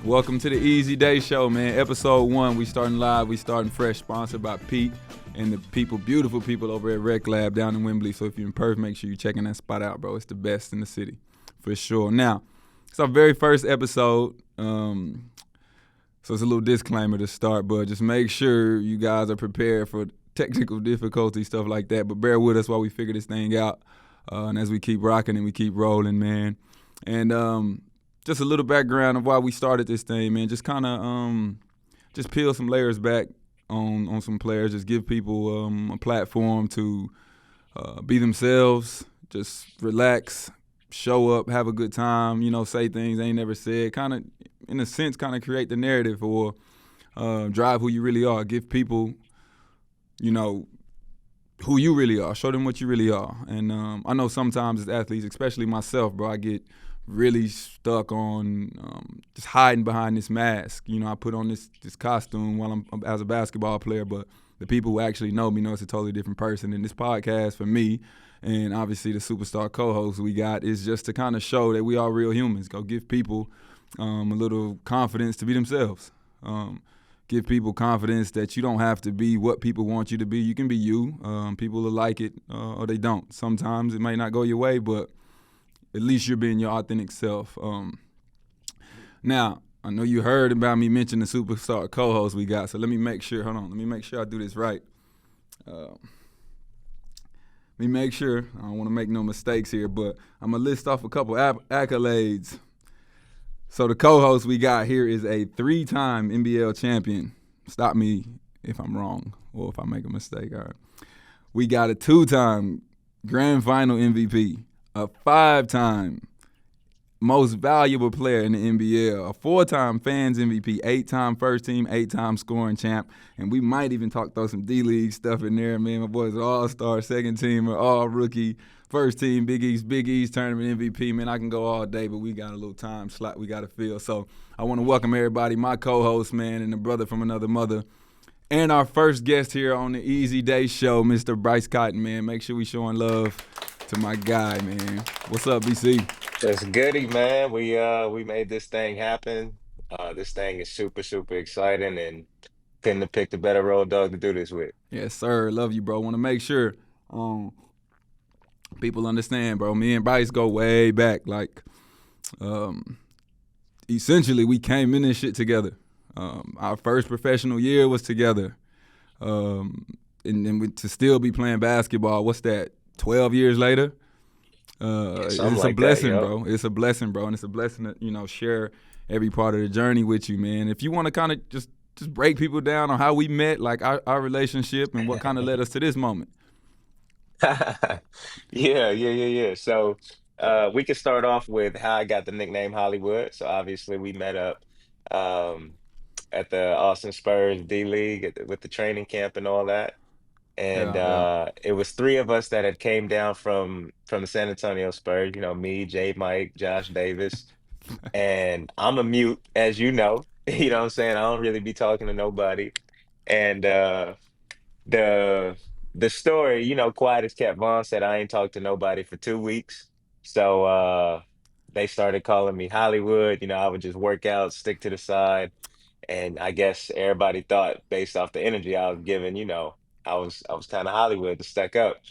Welcome to the EasyDay show, man. Episode 1, we starting live, we starting fresh, sponsored by Pete and the beautiful people over at Rec Lab down in Wembley. So if you're in Perth, make sure you're checking that spot out, bro. It's the best in the city, for sure. Now, it's our very first episode, so it's a little disclaimer to start, but just make sure you guys are prepared for technical difficulty, stuff like that. But bear with us while we figure this thing out, and as we keep rocking and we keep rolling, man. And just a little background of why we started this thing, man. Just kind of just peel some layers back on some players. Just give people a platform to be themselves, just relax, show up, have a good time, say things they ain't never said. Kind of, in a sense, kind of create the narrative or drive who you really are. Give people, who you really are. Show them what you really are. And I know sometimes as athletes, especially myself, bro, I get really stuck on just hiding behind this mask. I put on this costume while I'm as a basketball player, but the people who actually know me know it's a totally different person. And this podcast for me, and obviously the superstar co-host we got, is just to kind of show that we are real humans. Go give people a little confidence to be themselves. Give people confidence that you don't have to be what people want you to be. You can be you. People will like it or they don't. Sometimes it might not go your way, but at least you're being your authentic self. Now, I know you heard about me mention the superstar co-host we got, so let me make sure. Hold on. Let me make sure I do this right. Let me make sure. I don't want to make no mistakes here, but I'm going to list off a couple accolades. So the co-host we got here is a 3-time NBL champion. Stop me if I'm wrong or if I make a mistake. All right. We got a 2-time grand final MVP. A 5-time most valuable player in the NBL, a 4-time fans MVP, 8-time first team, 8-time scoring champ, and we might even throw some D-League stuff in there, man. My boy's an all-star, second teamer, all-rookie, first team, Big East tournament MVP. Man, I can go all day, but we got a little time slot we got to fill. So I want to welcome everybody, my co-host, man, and the brother from another mother, and our first guest here on the EasyDay show, Mr. Bryce Cotton, man. Make sure we showing love to my guy, man. What's up, BC? It's goody, man. We made this thing happen. This thing is super, super exciting, and couldn't have picked a better road dog to do this with. Yes, sir. Love you, bro. Want to make sure people understand, bro. Me and Bryce go way back. Like, essentially, we came in this shit together. Our first professional year was together. And to still be playing basketball, what's that, 12 years later? It's Something a like that, blessing, yo. bro. It's a blessing, bro. And it's a blessing to, share every part of the journey with you, man. If you want to kind of just break people down on how we met, like our relationship and what kind of led us to this moment. Yeah. So, we could start off with how I got the nickname Hollywood. So obviously we met up um, at the Austin Spurs D League with the training camp and all that. And Yeah. it was three of us that had came down from the San Antonio Spurs. Me, Jay, Mike, Josh Davis, and I'm a mute, as you know. You know what I'm saying? I don't really be talking to nobody. And the the story, quiet as kept. Vaughn said I ain't talked to nobody for 2 weeks. So they started calling me Hollywood. I would just work out, stick to the side. And I guess everybody thought based off the energy I was giving, I was kind of Hollywood and stuck up.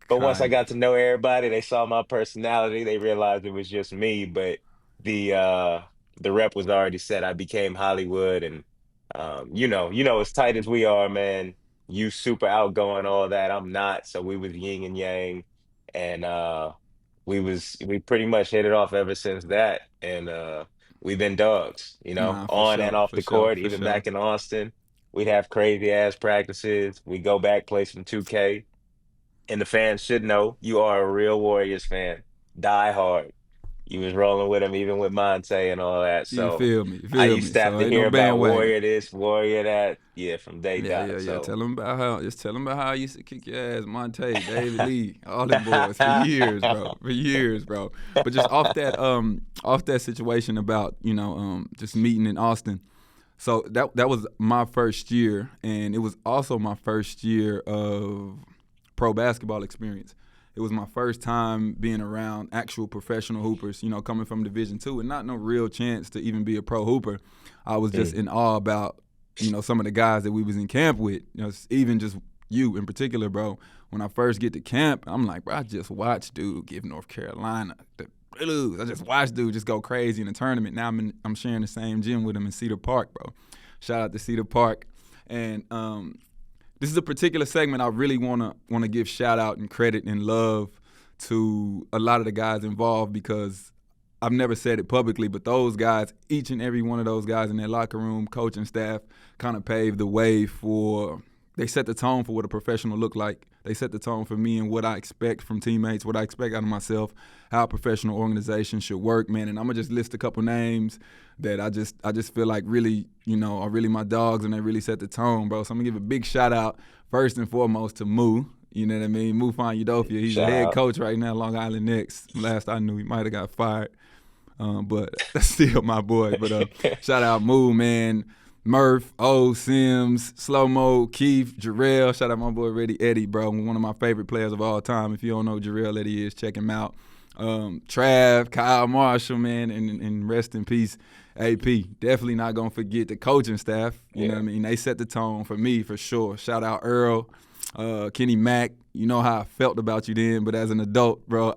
But once I Kind. got to know everybody, they saw my personality, they realized it was just me, but the uh the rep was already set. I became Hollywood, and as tight as we are, man, you super outgoing, all that. I'm not. So we was yin and yang, and we pretty much hit it off ever since that. And we've been dogs, Nah, for on and sure, off for the sure, court, for even sure. back in Austin. We'd have crazy ass practices. We go back, play some 2K. And the fans should know you are a real Warriors fan. Die hard. You was rolling with him even with Monte and all that. You So feel me? You I feel used me? to have So to ain't no hear about bandwagon. Warrior this, Warrior that. Yeah, from day dot. Yeah. So Tell them about how I used to kick your ass, Monte, David Lee, all them boys for years, bro. For years, bro. But just off that situation about, just meeting in Austin. So that was my first year, and it was also my first year of pro basketball experience. it was my first time being around actual professional hoopers, you know, coming from Division II and not no real chance to even be a pro hooper. I was just in awe about, you know, some of the guys that we was in camp with, you know, even just you in particular, bro. When I first get to camp, I'm like, bro, I just watched dude give North Carolina the blues. I just watched dude just go crazy in the tournament. Now I'm sharing the same gym with him in Cedar Park, bro. Shout out to Cedar Park. And this is a particular segment I really wanna give shout out and credit and love to a lot of the guys involved, because I've never said it publicly, but those guys, each and every one of those guys in their locker room, coaching staff, kind of paved the way for. They set the tone for what a professional look like. They set the tone for me and what I expect from teammates, what I expect out of myself, how a professional organization should work, man. And I'm gonna just list a couple names that I just feel like really, you know, are really my dogs, and they really set the tone, bro. So I'm gonna give a big shout out first and foremost to Moo. You know what I mean? Moo Udofia. He's the head coach right now, Long Island Knicks. Last I knew, he might have got fired, but that's still my boy. But shout out Moo, man. Murph, Sims, Slow Mo, Keith, Jarrell. Shout out my boy Reddy Eddie, bro. One of my favorite players of all time. If you don't know who Jarrell Eddie is, check him out. Trav, Kyle Marshall, man, and rest in peace, AP. Definitely not going to forget the coaching staff. You know what I mean? They set the tone for me, for sure. Shout out Earl, Kenny Mack. You know how I felt about you then, but as an adult, bro,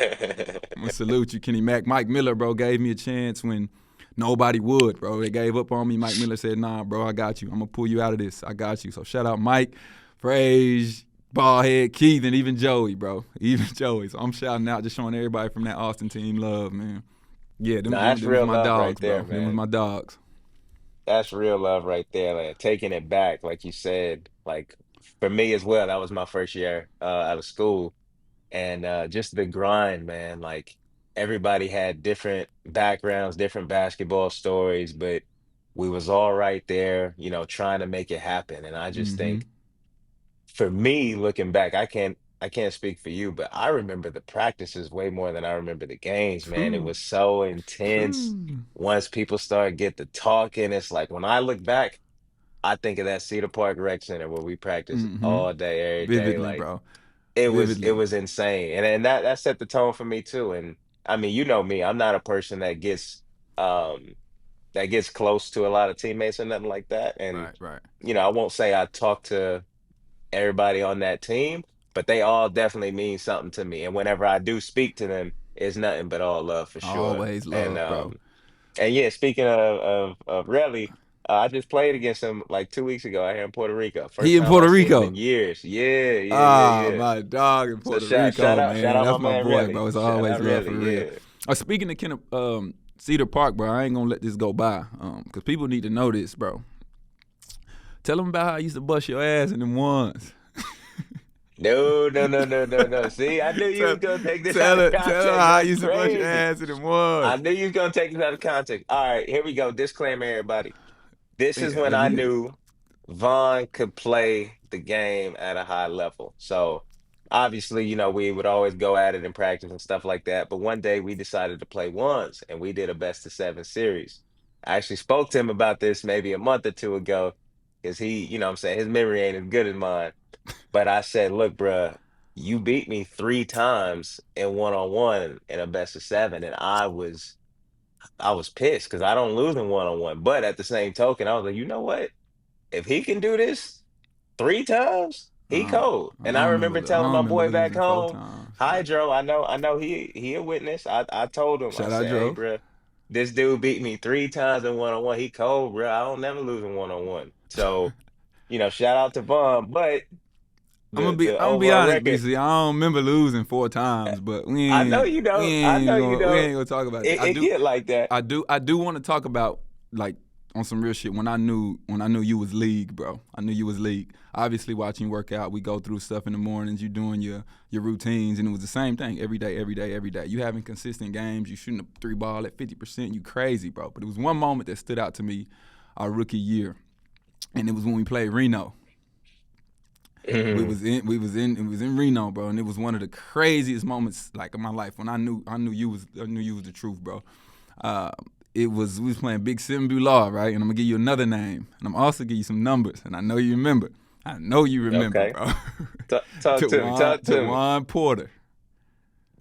I'm going to salute you, Kenny Mack. Mike Miller, bro, gave me a chance when nobody would, bro. They gave up on me. Mike Miller said, nah, bro, I got you. I'm going to pull you out of this. I got you. So shout out Mike, Frage, Ballhead, Keith, and even Joey, bro. Even Joey. So I'm shouting out, just showing everybody from that Austin team love, man. Yeah, them that's was real my love dogs, right there, bro. man. Them was my dogs. That's real love right there. Like taking it back, like you said, like for me as well, that was my first year out of school. And just the grind, man. Like everybody had different backgrounds, different basketball stories, but we was all right there, you know, trying to make it happen. And I just Mm-hmm. think for me, looking back, I can't speak for you, but I remember the practices way more than I remember the games, man. It True. was so intense. True. Once people started get to talking, it's like when I look back, I think of that Cedar Park Rec Center where we practiced Mm-hmm. all day, every day. Vividly, Like bro. it Vividly. was insane. And that set the tone for me too. And I mean, you know me, I'm not a person um that gets close to a lot of teammates or nothing like that. And Right, right. you know, I won't say I talk to everybody on that team, but they all definitely mean something to me. And whenever I do speak to them, it's nothing but all love for sure. Always love, bro. And yeah, speaking of Relly, I just played against him like 2 weeks ago out here in Puerto Rico. He First in time I Puerto seen him Rico. in years. Yeah, yeah, yeah, Ah, yeah. my dog in So Puerto Rico, shout man. out my That's my man boy, bro. Relly. It's Shout always out love for Relly. real. Yeah. Speaking of Cedar Park, bro, I ain't gonna let this go by, because people need to know this, bro. Tell them about how I used to bust your ass in them ones. No, no, no, no, no, no. See, I knew you was tell, gonna take this out tell of her, tell her context. how I That's used to bust your crazy. ass in them I ones. knew you was gonna take this out of context. All right, here we go. Disclaimer, everybody. This is Yeah, when let I me hear it. knew Vaughn could play the game at a high level. So obviously, you know, we would always go at it in practice and stuff like that. But one day we decided to play ones and we did a best of seven series. I actually spoke to him about this maybe a month or two ago because he, you know what I'm saying, his memory ain't as good as mine. But I said, look, bruh, you beat me 3 times in one-on-one in a best of seven. And I was pissed because I don't lose in one-on-one. But at the same token, I was like, you know what? If he can do this 3 times, he cold. And I remember I telling don't my remember boy back losing four home, times, but Hydro, I know he a witness. I told him, I shout out said, hey, Joe. bro, this dude beat me 3 times in one-on-one. He cold, bro. I don't never lose in one-on-one. So, you know, shout out to Vaughn, but the I'm gonna be overall honest, record, BC. I don't remember losing 4 times, but I know you don't. I know you we don't. ain't gonna talk about that. It get like that. I do want to talk about, like, on some real shit. When I knew you was league, bro. I knew you was league. Obviously, watching you work out, we go through stuff in the mornings. You doing your routines, and it was the same thing every day, every day, every day. You having consistent games. You shooting a 3 ball at 50%. You crazy, bro. But it was one moment that stood out to me, our rookie year, and it was when we played Reno. It was in Reno, bro, and it was one of the craziest moments like of my life when I knew you was the truth, bro. We was playing Big Simbu Law, right? And I'm gonna give you another name, and I'm also give you some numbers, and I know you remember. I know you remember, Okay. bro. Talk to me. Talk to me. Tawan Porter.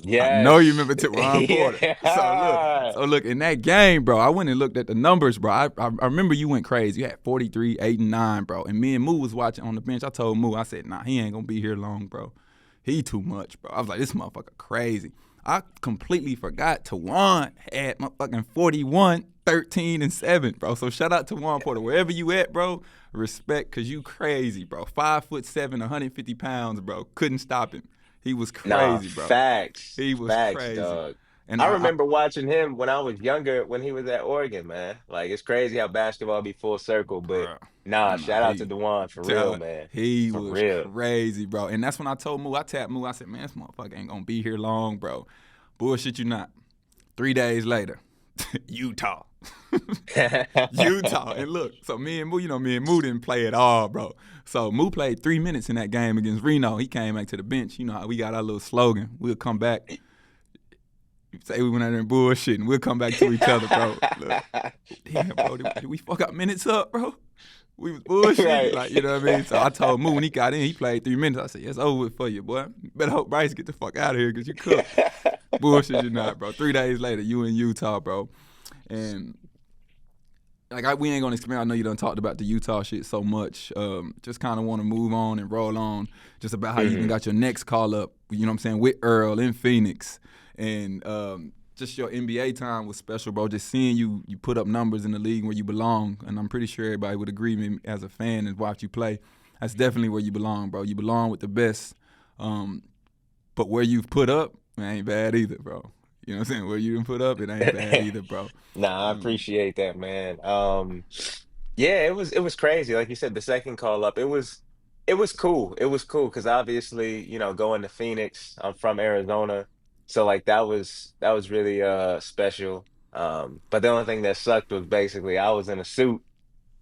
I know you Yes. remember Teron Porter. Yeah. So look, in that game, bro, I went and looked at the numbers, bro. I remember you went crazy. You had 43, 8, and 9, bro. And me and Moo was watching on the bench. I told Moo, I said, nah, he ain't gonna be here long, bro. He too much, bro. I was like, this motherfucker crazy. I completely forgot Tawan had motherfucking 41, 13, and 7, bro. So shout out to Tawan Porter. Wherever you at, bro, respect, cause you crazy, bro. 5'7", 150 pounds, bro. Couldn't stop him. He was Nah, crazy, bro. facts. He was Facts, crazy. dog. And I remember watching him when I was younger when he was at Oregon, man. Like it's crazy how basketball be full circle, but bro, nah, nah, shout out to Dewan for real, man. he For was real. crazy, bro. And that's when I told Moo, I tapped Moo, I said, man, this motherfucker ain't gonna be here long, bro. Bullshit you not. 3 days later, Utah. Utah. And look, so me and Moo didn't play at all, bro. So Moo played 3 minutes in that game against Reno. He came back to the bench. You know how we got our little slogan. We'll come back. Say we went out there and bullshit, and we'll come back to each other, bro. Look, damn, bro, did we fuck our minutes up, bro? We was bullshit, Right. like, you know what I mean? So I told Moo when he got in, he played 3 minutes. I said, yeah, it's over with for you, boy. You better hope Bryce get the fuck out of here because you cooked. Bullshit you not, bro. 3 days later, you in Utah, bro. And like we ain't gonna explain. I know you done talked about the Utah shit so much. Just kind of want to move on and roll on. Just about how you even got your next call up. You know what I'm saying, with Earl in Phoenix, and just your NBA time was special, bro. Just seeing you put up numbers in the league where you belong, and I'm pretty sure everybody would agree with me as a fan and watch you play. That's definitely where you belong, bro. You belong with the best. But where you've put up, it ain't bad either, bro. You know what I'm saying? Where you done put up, it ain't bad either, bro. Nah, I appreciate that, man. Yeah, it was crazy. Like you said, the second call up, it was cool. It was cool because obviously, going to Phoenix, I'm from Arizona. So like that was really special. But the only thing that sucked was basically I was in a suit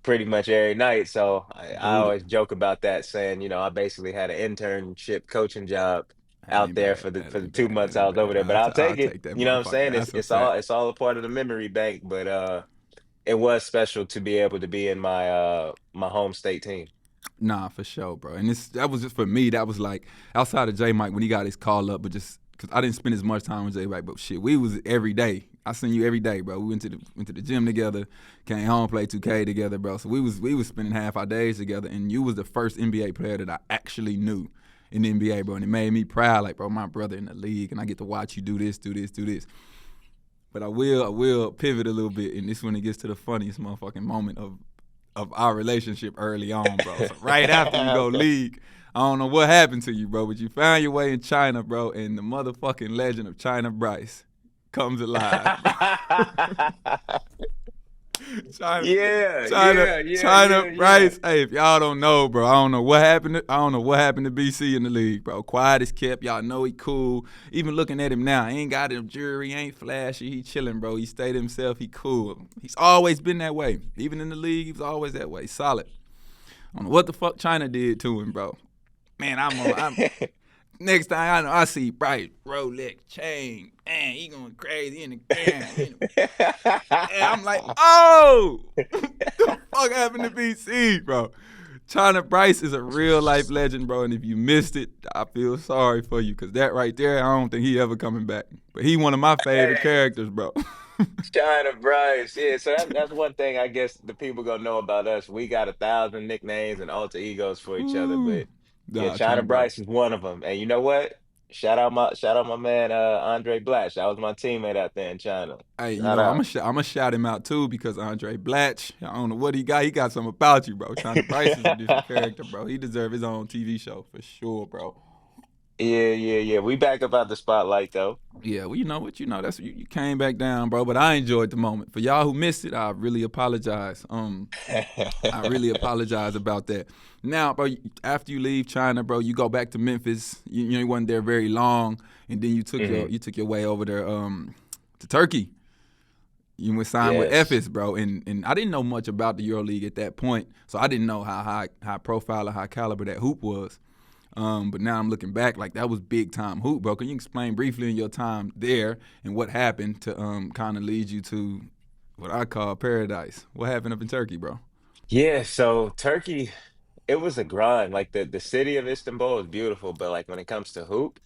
pretty much every night. So I Booted. always joke about that, saying, I basically had an internship coaching job That out ain't there bad. for the That for the ain't two bad. That months I ain't was over bad. there. But I'll I'll take it. take that You know what I'm motherfucker. saying? It's That's a it's all fact. it's all a part of the memory bank. But it was special to be able to be in my home state team. Nah, for sure, bro. And that was just for me. That was like outside of J Mike when he got his call up, but just because I didn't spend as much time with J Mike. But shit, we was every day. I seen you every day, bro. We went to the gym together, came home, played 2K together, bro. So we was spending half our days together. And you was the first NBA player that I actually knew in the NBA, bro. And it made me proud, like, bro, my brother in the league, and I get to watch you do this, do this, do this. But I will pivot a little bit, and this when it gets to the funniest motherfucking moment of our relationship early on, bro. So right after you go Okay. league, I don't know what happened to you, bro, but you found your way in China, bro, and the motherfucking legend of China Bryce comes alive, bro. China, Yeah, China, yeah, yeah, China yeah, yeah. Bryce. Hey, if y'all don't know, bro, I don't know what happened. I don't know what happened to BC in the league, bro. Quiet as kept. Y'all know he cool. Even looking at him now, he ain't got him jewelry, ain't flashy. He chilling, bro. He stayed himself. He cool. He's always been that way. Even in the league, he was always that way. Solid. I don't know what the fuck China did to him, bro. Man, I'm next time I know I see Bryce Rolex chain. Man, he going crazy in the game. And I'm like, oh, the fuck happened to BC, bro? China Bryce is a real life legend, bro. And if you missed it, I feel sorry for you, cause that right there, I don't think he ever coming back. But he one of my favorite Hey, characters, bro. China Bryce. Yeah, so that's one thing I guess the people gonna know about us. We got 1,000 nicknames and alter egos for each other, Ooh. but yeah, Nah, China China Bryce. Bryce is one of them. And you know what? Shout out my man Andre Blatch. That was my teammate out there in China. Hey, Shout I'm out. gonna shout him out too because Andre Blatch. I don't know what he got. He got something about you, bro. China Bryce is a different character, bro. He deserve his own TV show for sure, bro. Yeah, yeah, yeah. We back up out the spotlight though. Yeah, well, you know what, that's you came back down, bro. But I enjoyed the moment. For y'all who missed it, I really apologize. I really apologize about that. Now, bro, after you leave China, bro, you go back to Memphis. You wasn't there very long, and then you took your Mhm. you took your way over there to Turkey. You went signed with Yes. Ephes, bro, and I didn't know much about the EuroLeague at that point, so I didn't know how high profile or high caliber that hoop was. But now I'm looking back, like that was big time hoop, bro. Can you explain briefly in your time there and what happened to kind of lead you to what I call paradise? What happened up in Turkey, bro? Yeah, so Turkey. it was a grind. Like the city of Istanbul is beautiful, but like when it comes to hoop,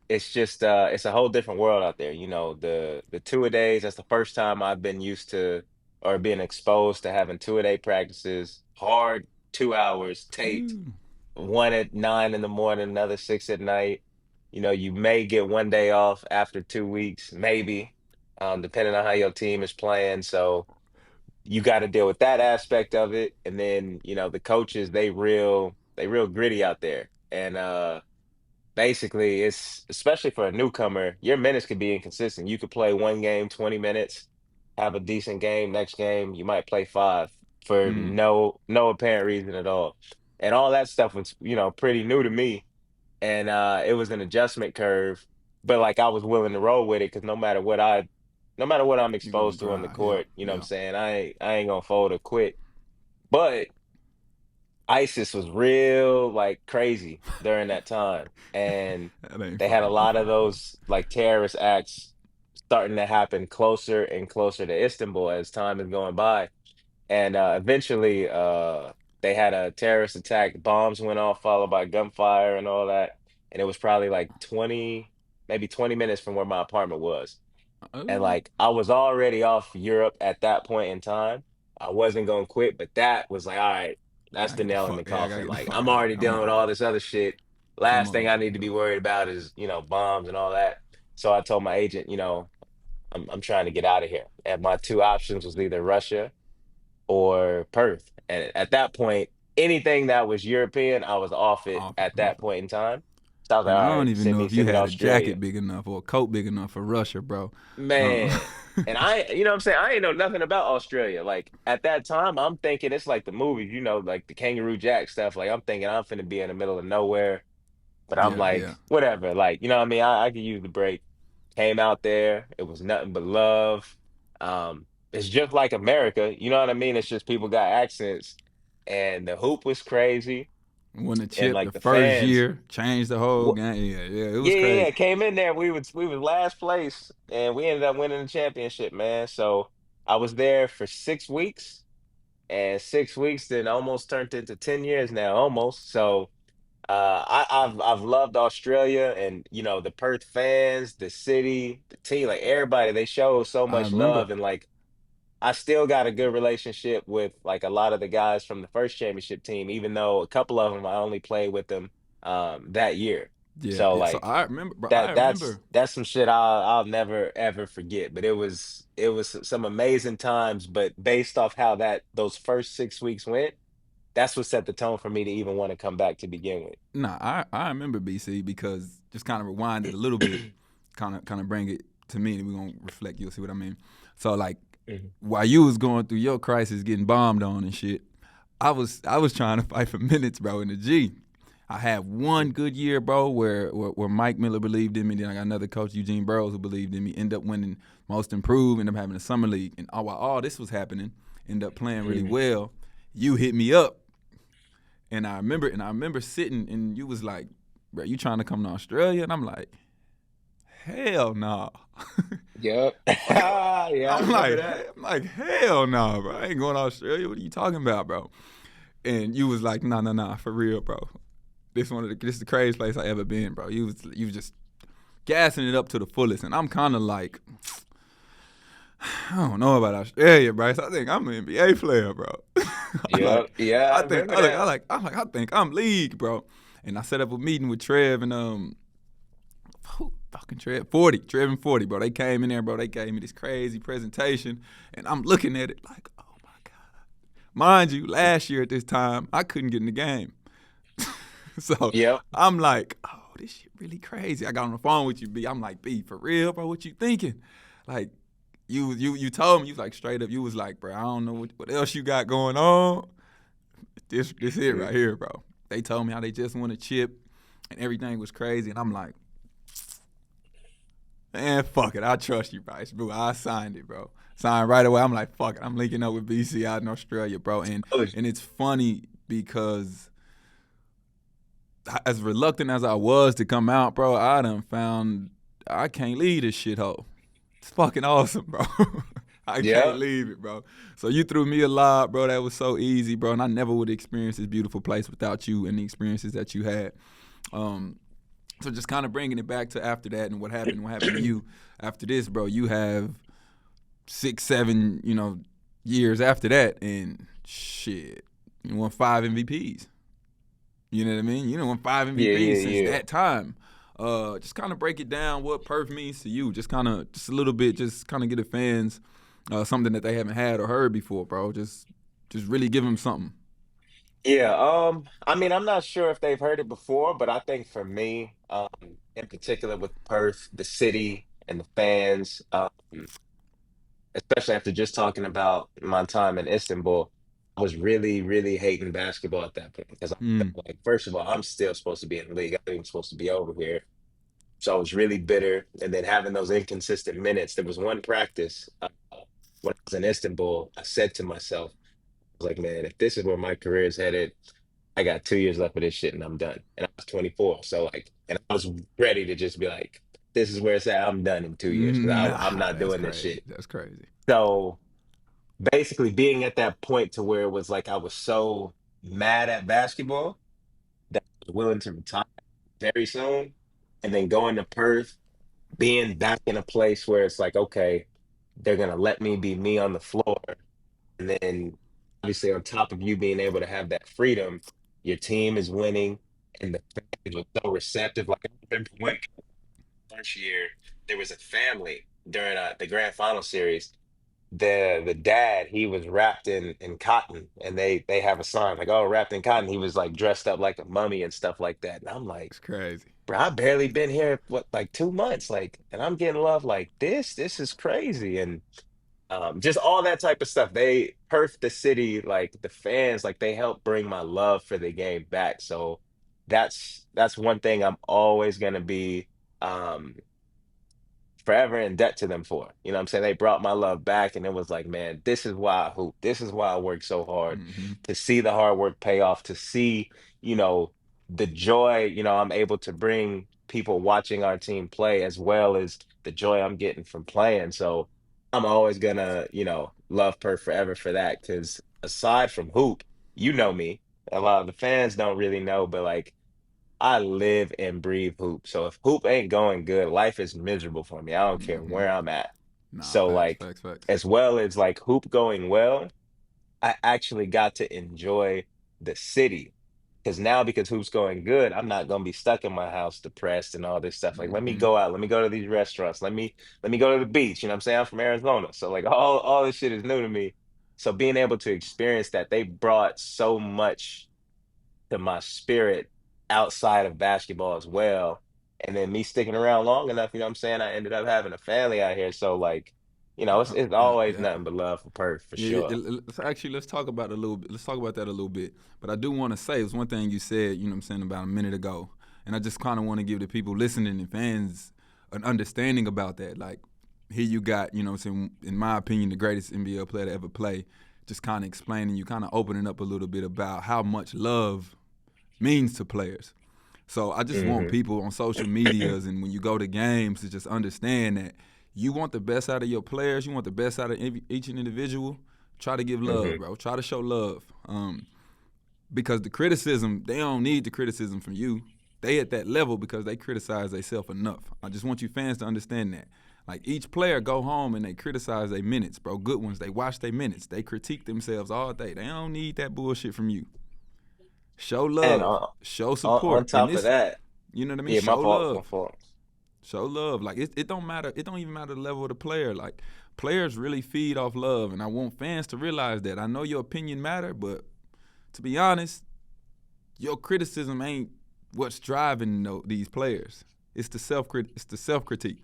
it's just it's a whole different world out there. You know, the two-a-days, that's the first time I've been used to or being exposed to having two-a-day practices, hard 2 hours taped, Ooh. one at 9 in the morning, another 6 at night. You know, you may get one day off after 2 weeks, maybe, depending on how your team is playing. So you got to deal with that aspect of it. And then, you know, the coaches, they real gritty out there. And basically it's especially for a newcomer, your minutes could be inconsistent. You could play one game 20 minutes, have a decent game. Next game, you might play five for Mm. no apparent reason at all. And all that stuff was, pretty new to me. And it was an adjustment curve. But like I was willing to roll with it because no matter what I'm You gonna exposed to on the grind. Yeah, court, you know what I'm yeah. saying? I ain't gonna fold or quit. But ISIS was real like crazy during that time. And That ain't they had a funny. lot of those like terrorist acts starting to happen closer and closer to Istanbul as time is going by. And eventually they had a terrorist attack, bombs went off, followed by gunfire and all that. And it was probably like 20, maybe 20 minutes from where my apartment was. And Oh, like I was already off Europe at that point in time. I wasn't gonna quit, but that was like, all right, that's I the get the nail in the fuck. Yeah, I gotta coffin. get the Like fuck I'm out of already here. I'm dealing with on. all this other shit. I'm Last thing on. I need to be worried about is, bombs and all that. So I told my agent, I'm trying to get out of here. And my two options was either Russia or Perth. And at that point, anything that was European, I was off it Off. at that point in time. So I was like, And all I don't right, even send know me if you send me to had a Australia. jacket big enough or a coat big enough for Russia, bro. Uh, Man, and you know what I'm saying? I ain't know nothing about Australia. Like at that time, I'm thinking it's like the movies, like the Kangaroo Jack stuff. Like I'm thinking I'm finna be in the middle of nowhere, but I'm yeah, yeah. like, whatever. Like, you know what I mean? I could use the break. Came out there, it was nothing but love. It's just like America, you know what I mean? It's just people got accents, and the hoop was crazy, Won the and chip like the the first fans. year, changed the whole game. Yeah, yeah. It was Yeah, yeah, yeah. crazy. Came in there. We was last place, and we ended up winning the championship, man. So I was there for 6 weeks, and 6 weeks then almost turned into 10 years now, almost. So I've loved Australia, and the Perth fans, the city, the team, like everybody. They show so I much remember. love, and like I still got a good relationship with like a lot of the guys from the first championship team, even though a couple of them I only played with them that year. Yeah, So yeah. So like I remember, bro. I that remember. that's some shit I'll never ever forget. But it was some amazing times. But based off how those first 6 weeks went, that's what set the tone for me to even want to come back to begin Nah, I remember BC because just kind of rewind it a little bit, with. kind of bring it to me, and we're gonna reflect. You'll see what I mean. So like, Mhm. while you was going through your crisis, getting bombed on and shit, I was trying to fight for minutes, bro, in the G. I had one good year, bro, where Mike Miller believed in me. Then I got another coach, Eugene Burrows, who believed in me. End up winning most improved. End up having a summer league, and while all this was happening, end up playing really Mhm. well. You hit me up, and I remember sitting, and you was like, "Bro, you trying to come to Australia?" And I'm like, "Hell no." Yep. Yeah, I I'm remember like, that. I'm like, hell no, bro. I ain't going to Australia. What are you talking about, bro? And you was like, nah, nah, nah, for real, bro. This is the craziest place I ever been, bro. You was just gassing it up to the fullest, and I'm kind of like, I don't know about Australia, Bryce. I think I'm an NBA player, bro. I Yep. like, Yeah, I I think, remember I like, I that. like, I like, I think I'm league, bro. And I set up a meeting with Trev and who fucking Trev and 40, bro. They came in there, bro. They gave me this crazy presentation, and I'm looking at it like, oh my god. Mind you, last year at this time, I couldn't get in the game. So Yep. I'm like, oh, this shit really crazy. I got on the phone with you, B. I'm like, B, for real, bro, what you thinking? Like, you told me, you was like straight up, you was like, bro, I don't know what else you got going on. This it right here, bro. They told me how they just won a chip and everything was crazy. And I'm like, man, fuck it. I trust you, Bryce, bro. I signed it, bro. Signed right away. I'm like, fuck it. I'm linking up with BC out in Australia, bro. And Oh, and it's funny because as reluctant as I was to come out, bro, I done found I can't leave this shithole. It's fucking awesome, bro. I can't Yep. leave it, bro. So you threw me a lob, bro. That was so easy, bro. And I never would experience this beautiful place without you and the experiences that you had. Um, so just kind of bringing it back to after that and what happened to you after this, bro. You have 6, 7, years after that, and shit, you won 5 MVPs. You know what I mean? You won 5 Yeah, MVPs yeah, since yeah. that time. Just kind of break it down what Perth means to you. Just a little bit, just kind of get the fans something that they haven't had or heard before, bro. Just really give them something. Yeah, I mean, I'm not sure if they've heard it before, but I think for me, in particular with Perth, the city and the fans, especially after just talking about my time in Istanbul, I was really, really hating basketball at that point because I Mm, felt like, first of all, I'm still supposed to be in the league. I'm not even supposed to be over here. So I was really bitter. And then having those inconsistent minutes, there was one practice when I was in Istanbul, I said to myself, I was like, man, if this is where my career is headed, I got 2 years left of this shit and I'm done. And I was 24. So like, and I was ready to just be like, this is where it's at. I'm done in 2 years because I'm nah, not that's doing this crazy. shit. That's crazy. So basically being at that point to where it was like I was so mad at basketball that I was willing to retire very soon. And then going to Perth, being back in a place where it's like, okay, they're gonna let me be me on the floor. And then obviously on top of you being able to have that freedom, your team is winning and the fans were so receptive. Like I remember one first year, there was a family during the grand final series. The dad, he was wrapped in cotton and they have a sign like, oh, wrapped in cotton. He was like dressed up like a mummy and stuff like that. And I'm like, It's crazy. bro, I barely been here what like 2 months. Like, and I'm getting love like this. This is crazy. And just all that type of stuff. They Perth the city, like the fans, like they helped bring my love for the game back. So that's one thing I'm always gonna be um forever in debt to them for. You know what I'm saying? They brought my love back and it was like, man, this is why I hoop. This is why I work so hard Mm-hmm. to see the hard work pay off, to see, you know, the joy, I'm able to bring people watching our team play as well as the joy I'm getting from playing. So I'm always gonna, love Perth forever for that. Cause aside from hoop, you know me. A lot of the fans don't really know, but like I live and breathe hoop. So if hoop ain't going good, life is miserable for me. I don't care Mm-hmm. where I'm at. Nah, So facts, like facts, facts. as well as like hoop going well, I actually got to enjoy the city. Because hoop's going good, I'm not gonna be stuck in my house depressed and all this stuff. Like let me Mm-hmm. go out, let me go to these restaurants, let me go to the beach. You know what I'm saying? I'm from Arizona. So like all this shit is new to me. So being able to experience that, they brought so much to my spirit outside of basketball as well. And then me sticking around long enough, you know what I'm saying? I ended up having a family out here. So like, it's Yeah, it's yeah, always yeah. nothing but love for Perth for Yeah, sure. let's talk about it a little bit. Let's talk about that a little bit. But I do want to say, it's one thing you said, you know what I'm saying, about a minute ago. And I just kind of want to give the people listening and fans an understanding about that. Like, here you got, you know what I'm saying, in my opinion, the greatest NBA player to ever play, just kind of explaining, you kind of opening up a little bit about how much love means to players. So I just want Hmm. people on social medias and when you go to games to just understand that you want the best out of your players. You want the best out of each individual. Try to give love, Hmm. bro. Try to show love. Because the criticism, they don't need the criticism from you. They at that level because they criticize themselves enough. I just want you fans to understand that. Like each player go home and they criticize their minutes, bro. Good ones. They watch their minutes. They critique themselves all day. They don't need that bullshit from you. Show And love. Show on support. And top of this, that, you know what I mean? yeah, my Show fault, my love. fault. Show love. Like it don't matter. It don't even matter the level of the player. Like players really feed off love, and I want fans to realize that. I know your opinion matter, but to be honest, your criticism ain't what's driving these players. It's the self critique.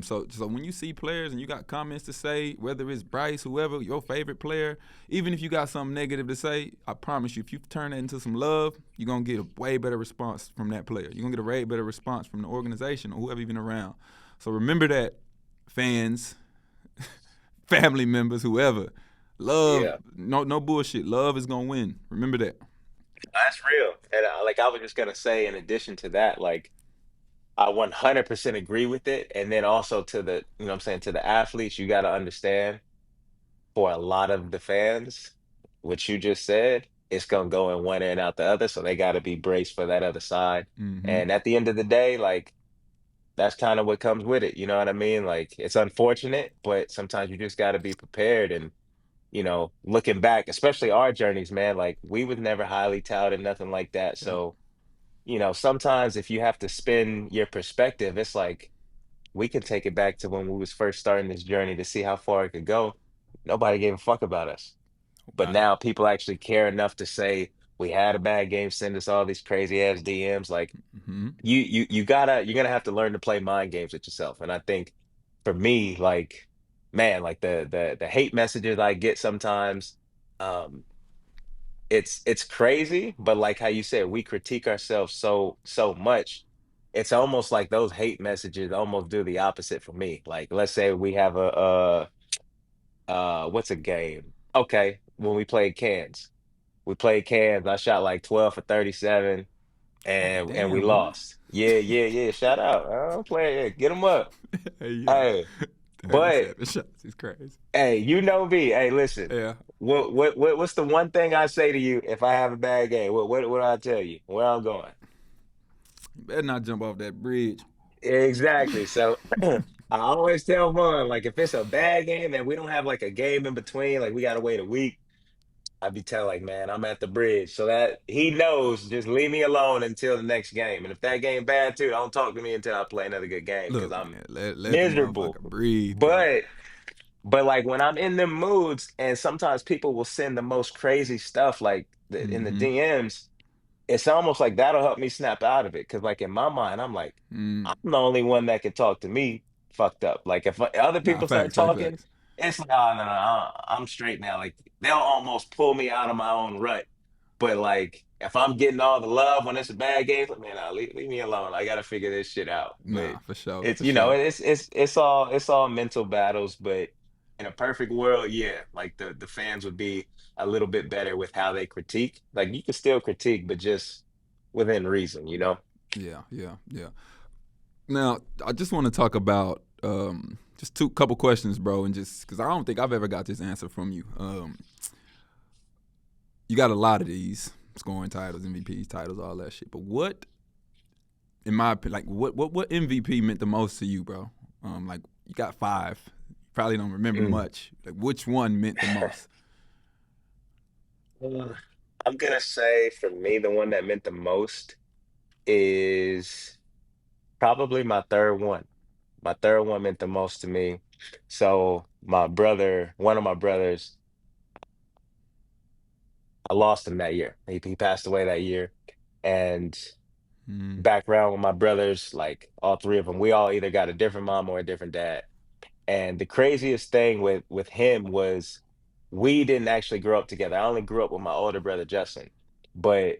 So when you see players and you got comments to say, whether it's Bryce, whoever, your favorite player, even if you got something negative to say, I promise you, if you turn that into some love, you're gonna get a way better response from that player. You're gonna get a way better response from the organization or whoever even around. So remember that, fans, family members, whoever. Love, Yeah, no bullshit. Love is gonna win. Remember that. that's real. And like I was just gonna say, in addition to that, like I 100% agree with it. And then also to the, what I'm saying, to the athletes, you got to understand for a lot of the fans, what you just said, it's gonna go in one ear and out the other. So they got to be braced for that other side. Mm-hmm. And at the end of the day, like that's kind of what comes with it. You know what I mean? Like it's unfortunate, but sometimes you just got to be prepared. And looking back, especially our journeys, man, like we was never highly touted, nothing like that. Yeah. So, sometimes if you have to spin your perspective, it's like we can take it back to when we was first starting this journey to see how far it could go. Nobody gave a fuck about us. But Nobody. now people actually care enough to say we had a bad game, send us all these crazy ass DMs. Like Mm-hmm. you're gonna have to learn to play mind games with yourself. And I think for me, like, man, like the hate messages I get sometimes, um, it's crazy, but like how you said, we critique ourselves so much. It's almost like those hate messages almost do the opposite for me. Like, let's say we have what's a game? Okay, when we played cans. I shot like 12 for 37, Oh and we damn, boy. lost. Yeah, yeah, yeah. Shout out. I don't play it. Get them up. Hey yo, Hey, but 37 shots is crazy. hey, you know me. Hey, listen. Yeah, What's the one thing I say to you if I have a bad game? What do I tell you? Where I'm going? you better not jump off that bridge. Exactly. So I always tell Vaughn, like if it's a bad game and we don't have like a game in between, like we gotta wait a week, I'd be telling like, man, I'm at the bridge. So that he knows, just leave me alone until the next game. And if that game bad too, don't talk to me until I play another good game because Look, I'm man, let the miserable. motherfucker breathe, bro. But But like when I'm in them moods, and sometimes people will send the most crazy stuff like in the Mm-hmm. DMs, it's almost like that'll help me snap out of it. Cause like in my mind, I'm like, Mm. I'm the only one that can talk to me fucked up. Like if other Nah, people start facts, facts, talking, facts. it's like, oh no, no, I'm straight now. Like they'll almost pull me out of my own rut. But like if I'm getting all the love when it's a bad game, like, man, leave me alone. I gotta figure this shit out. But Nah, for sure, it's for sure. it's all mental battles. But in a perfect world, yeah, like the fans would be a little bit better with how they critique. Like you can still critique, but just within reason, you know? Yeah, yeah, yeah. Now, I just want to talk about just two couple questions, bro, and just because I don't think I've ever got this answer from you. You got a lot of these scoring titles, MVP titles, all that shit. But what, in my opinion, like what MVP meant the most to you, bro? Like you got five, you probably don't remember Mm. much. Like which one meant the most? Uh, I'm gonna say for me, the one that meant the most is probably my third one. My third one meant the most to me. So my brother, one of my brothers, I lost him that year. He passed away that year. And Mm, background with my brothers, like all three of them, we all either got a different mom or a different dad. And the craziest thing with him was we didn't actually grow up together. I only grew up with my older brother Justin. But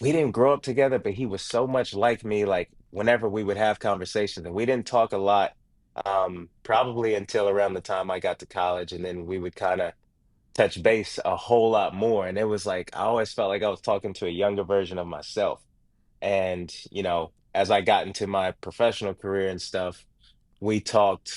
we didn't grow up together, but he was so much like me. Like whenever we would have conversations, and we didn't talk a lot, probably until around the time I got to college, and then we would kind of touch base a whole lot more. And it was like I always felt like I was talking to a younger version of myself. And as I got into my professional career and stuff, we talked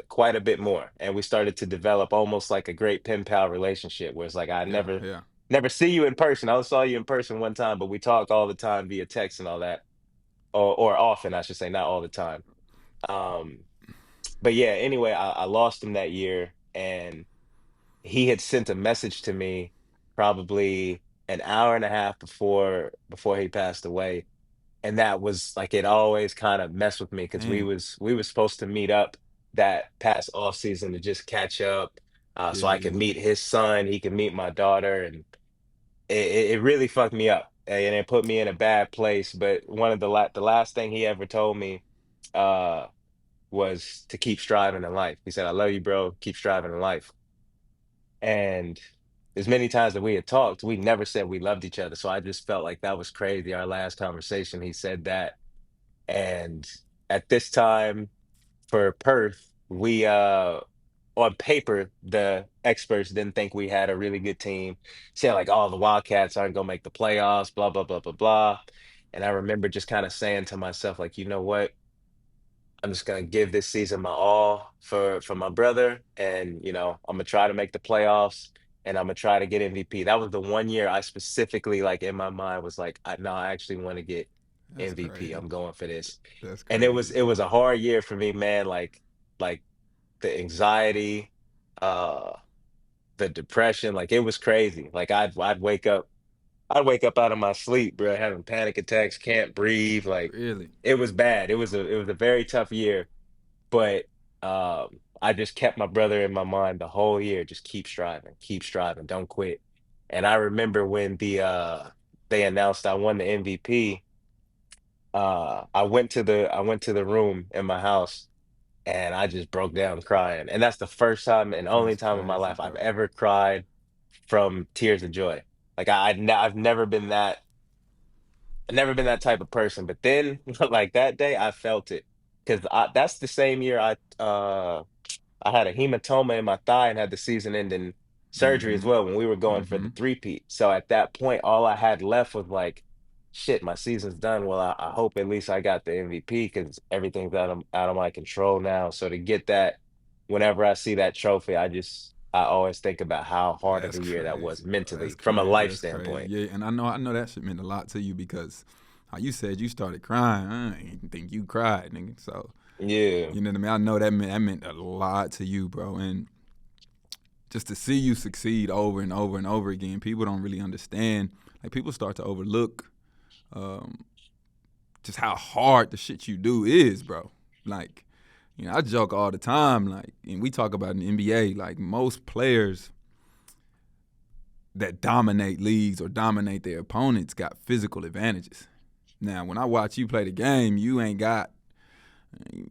quite a bit more, and we started to develop almost like a great pen pal relationship where it's like I yeah, never yeah, never see you in person. I only saw you in person one time, but we talk all the time via text and all that, or often I should say, not all the time. um but yeah, anyway, I lost him that year, and he had sent a message to me probably an hour and a half before he passed away. And that was like it always kind of messed with me because we damn, was we was supposed to meet up that past off season to just catch up, so yeah, I could yeah, meet his son, he could meet my daughter. And it really fucked me up, and it put me in a bad place. But one of the last thing he ever told me uh was to keep striving in life. He said, I love you, bro, keep striving in life. And as many times that we had talked, we never said we loved each other. So I just felt like that was crazy. Our last conversation, he said that. And at this time for Perth, we on paper, the experts didn't think we had a really good team. Said like, oh, the Wildcats aren't gonna make the playoffs, blah, blah, blah, blah, blah. And I remember just kind of saying to myself, like, you know what? I'm just gonna give this season my all for my brother, and I'm gonna try to make the playoffs, and I'm gonna try to get MVP. That was the one year I specifically like in my mind was like, no, I actually want to get That's MVP. crazy. I'm going for this, That's and it was crazy. it was a hard year for me, man. Like the anxiety, uh, the depression, like it was crazy. Like I'd wake up out of my sleep, bro, having panic attacks, can't breathe. Like Really? it was bad. It was a very tough year, but I just kept my brother in my mind the whole year. Just keep striving, don't quit. And I remember when they announced I won the MVP. I went to the room in my house and I just broke down crying. And that's the first time and only That's time in my crazy, life I've bro. ever cried from tears of joy. Like I've never been that type of person. But then, like that day, I felt it because that's the same year I had a hematoma in my thigh and had the season-ending surgery as Mm-hmm. well when we were going for Mm-hmm. the three-peat. So at that point, all I had left was like, shit, my season's done. Well, I hope at least I got the MVP because everything's out of my control now. So to get that, whenever I see that trophy, I always think about how hard of That's a year that crazy, was bro. That's mentally from a crazy. life That's crazy. standpoint. Yeah, and I know that shit meant a lot to you because how you said you started crying. I didn't think you cried, nigga. So Yeah. you know what I mean. I know that meant a lot to you, bro. And just to see you succeed over and over and over again, people don't really understand. Like people start to overlook um, just how hard the shit you do is, bro. Like, I joke all the time, like, and we talk about in the NBA, like most players that dominate leagues or dominate their opponents got physical advantages. Now, when I watch you play the game, you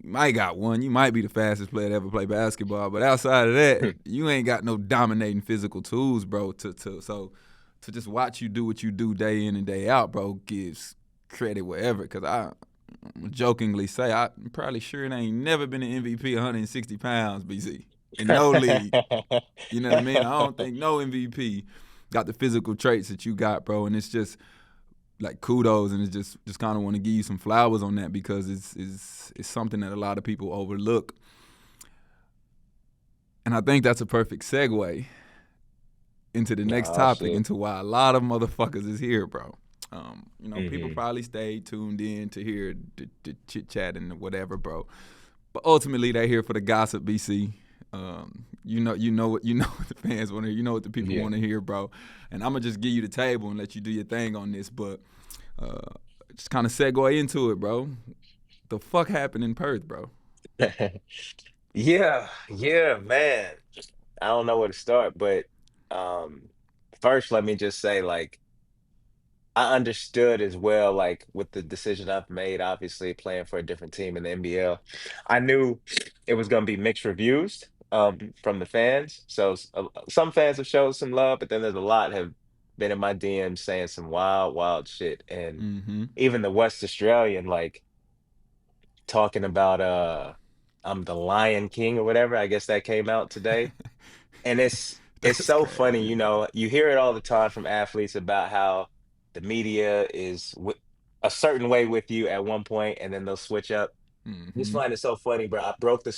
might got one. You might be the fastest player to ever play basketball, but outside of that, you ain't got no dominating physical tools, bro. To just watch you do what you do day in and day out, bro, gives credit wherever. Because I jokingly say I'm probably sure it ain't never been an MVP 160 pounds, BC, in no league. You know what I mean? I don't think no MVP got the physical traits that you got, bro. And it's just like kudos, and it's just kind of want to give you some flowers on that because it's something that a lot of people overlook. And I think that's a perfect segue into the next Oh topic, shit. into why a lot of motherfuckers is here, bro. People Hmm. probably stayed tuned in to hear the chit chat and whatever, bro. But ultimately, they're here for the gossip, BC. You know what the fans want to hear. You know what the people Yeah. want to hear, bro. And I'm gonna just give you the table and let you do your thing on this, but uh, just kind of segue into it, bro. The fuck happened in Perth, bro? Yeah, yeah, man. I don't know where to start, but um first let me just say like I understood as well like with the decision I've made obviously playing for a different team in the NBL. I knew it was going to be mixed reviews from the fans. So some fans have showed some love, but then there's a lot have been in my DMs saying some wild wild shit, and Mm-hmm. even the West Australian like talking about I'm the Lion King or whatever. I guess that came out today. And it's That's so funny, crazy, you hear it all the time from athletes about how the media is a certain way with you at one point and then they'll switch up. I just Mm-hmm. find it so funny, bro. I broke the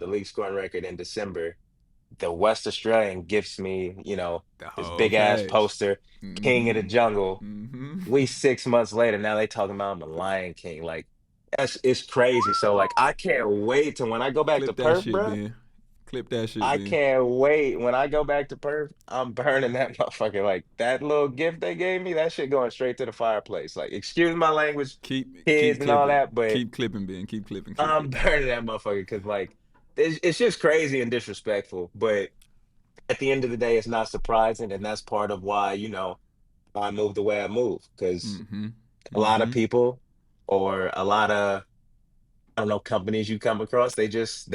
league scoring record in December. The West Australian gifts me, The this whole big ass page. poster, King of Mm-hmm. the Jungle. Mm-hmm. We 6 months later, now they talking about I'm the Lion King. Like it's crazy. So like I can't wait to when I go back to Clip that Perth, shit, bro. Ben. Clip that shit, I Ben. can't wait. When I go back to Perth, I'm burning that motherfucker. Like that little gift they gave me, that shit going straight to the fireplace. Like, excuse my language, Keep kids and all clipping. that, but Keep clipping, Ben. Keep clipping. Keep I'm clipping. burning that motherfucker because like it's just crazy and disrespectful. But at the end of the day, it's not surprising, and that's part of why, I move the way I move. Because Mm-hmm. a lot of Mm-hmm. people or a lot of I don't know, companies you come across, they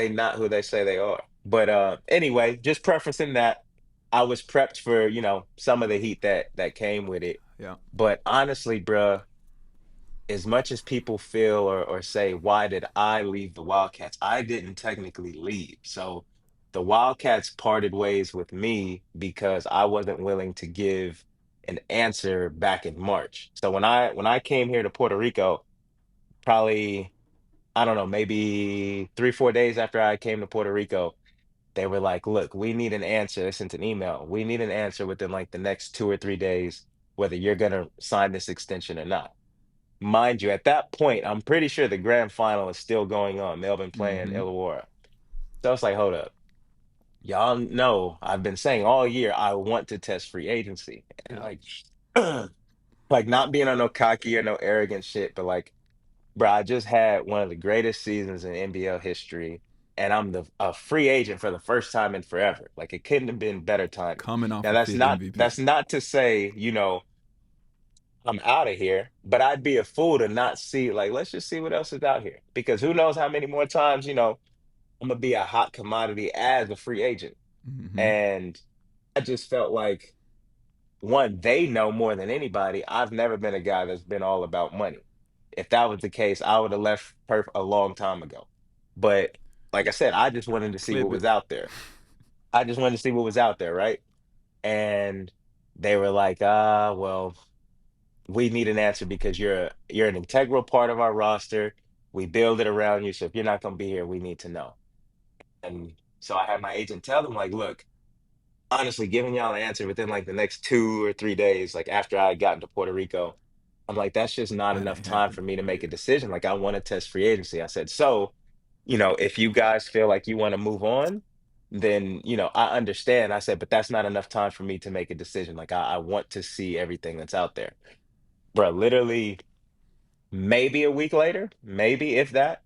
not who they say they are. But anyway, just preferencing that I was prepped for, some of the heat that came with it. Yeah. But honestly, bruh, as much as people feel or say, why did I leave the Wildcats? I didn't technically leave. So the Wildcats parted ways with me because I wasn't willing to give an answer back in March. So when I came here to Puerto Rico, probably I don't know, maybe 3, 4 days after I came to Puerto Rico, they were like, "Look, we need an answer." They sent an email. We need an answer within like the next 2 or 3 days, whether you're gonna sign this extension or not. Mind you, at that point, I'm pretty sure the grand final is still going on. Melbourne playing Mm-hmm. Illawarra. So it's like, hold up. Y'all know I've been saying all year I want to test free agency. And Yeah. like not being on no cocky or no arrogant shit, but like, bro, I just had one of the greatest seasons in NBL history, and I'm a free agent for the first time in forever. Like it couldn't have been better timing. Coming off Now a fifth MVP. that's not to say, I'm out of here, but I'd be a fool to not see, like, let's just see what else is out here. Because who knows how many more times, I'm gonna be a hot commodity as a free agent. Mm-hmm. And I just felt like one, they know more than anybody. I've never been a guy that's been all about money. If that was the case, I would have left Perth a long time ago. But like I said, I just wanted to see what Clip it. was out there. I just wanted to see what was out there, right? And they were like, well, we need an answer because you're an integral part of our roster. We build it around you. So if you're not gonna be here, we need to know. And so I had my agent tell them, like, look, honestly, giving y'all an answer within like the next 2 or 3 days, like after I got into Puerto Rico, I'm like, that's just not That enough ain't time for happening. me to make Yeah. a decision. Like, I want to test free agency. I said, so, if you guys feel like you want to move on, then, I understand. I said, but that's not enough time for me to make a decision. Like, I want to see everything that's out there. Bro, literally, maybe a week later, maybe if that,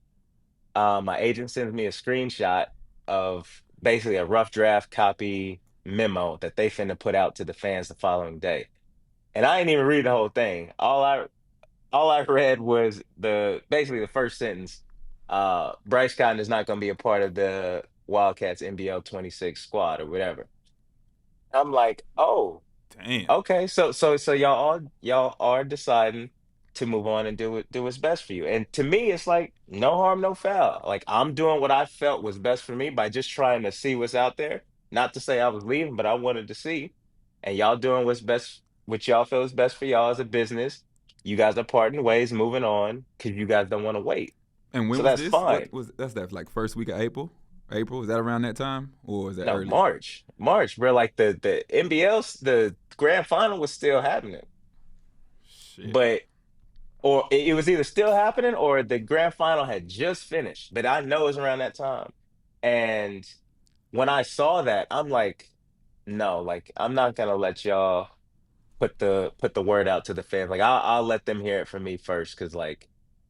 my agent sends me a screenshot of basically a rough draft copy memo that they finna put out to the fans the following day. And I didn't even read the whole thing. All I read was the basically the first sentence. Bryce Cotton is not gonna be a part of the Wildcats NBL 26 squad or whatever. I'm like, oh. Damn. Okay, so y'all are deciding to move on and do what's best for you. And to me, it's like no harm, no foul. Like I'm doing what I felt was best for me by just trying to see what's out there. Not to say I was leaving, but I wanted to see. And y'all doing what's best, what y'all feel is best for y'all as a business. You guys are parting ways, moving on, because you guys don't want to wait. And when So was that's this? What fine. was that's that like first week of April? April? Is that around that time? Or is that No, early? March, bro. Like the NBL's the grand final was still happening, Shit. but or it was either still happening or the grand final had just finished. But I know it's around that time. And when I saw that, I'm like, no, like I'm not gonna let y'all put the word out to the fans. Like I'll let them hear it from me first, because like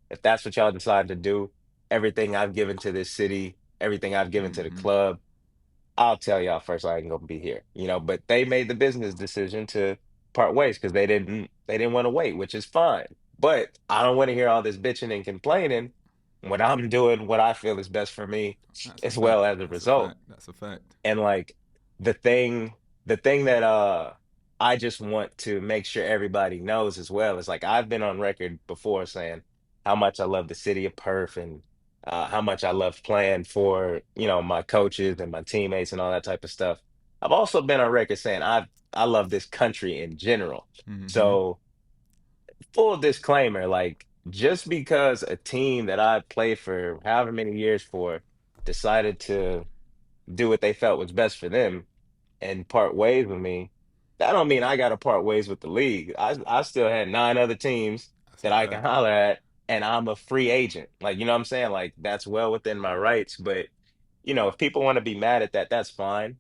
if that's what y'all decide to do, everything I've given to this city, everything I've given to the Mm-hmm. club. I'll tell y'all first I ain't gonna be here, but they made the business decision to part ways because they didn't want to wait, which is fine. But I don't want to hear all this bitching and complaining when I'm doing what I feel is best for me That's a as fact. well as a That's a result. fact. That's a fact. And like the thing, the thing that I just want to make sure everybody knows as well is like I've been on record before saying how much I love the city of Perth and how much I love playing for, my coaches and my teammates and all that type of stuff. I've also been on record saying I love this country in general. Mm-hmm. So full disclaimer, like just because a team that I played for however many years for decided to do what they felt was best for them and part ways with me, that don't mean I got to part ways with the league. I still had 9 other teams That's a that I can fact. holler at, and I'm a free agent. Like, you know what I'm saying? Like, that's well within my rights. But, if people want to be mad at that, that's fine.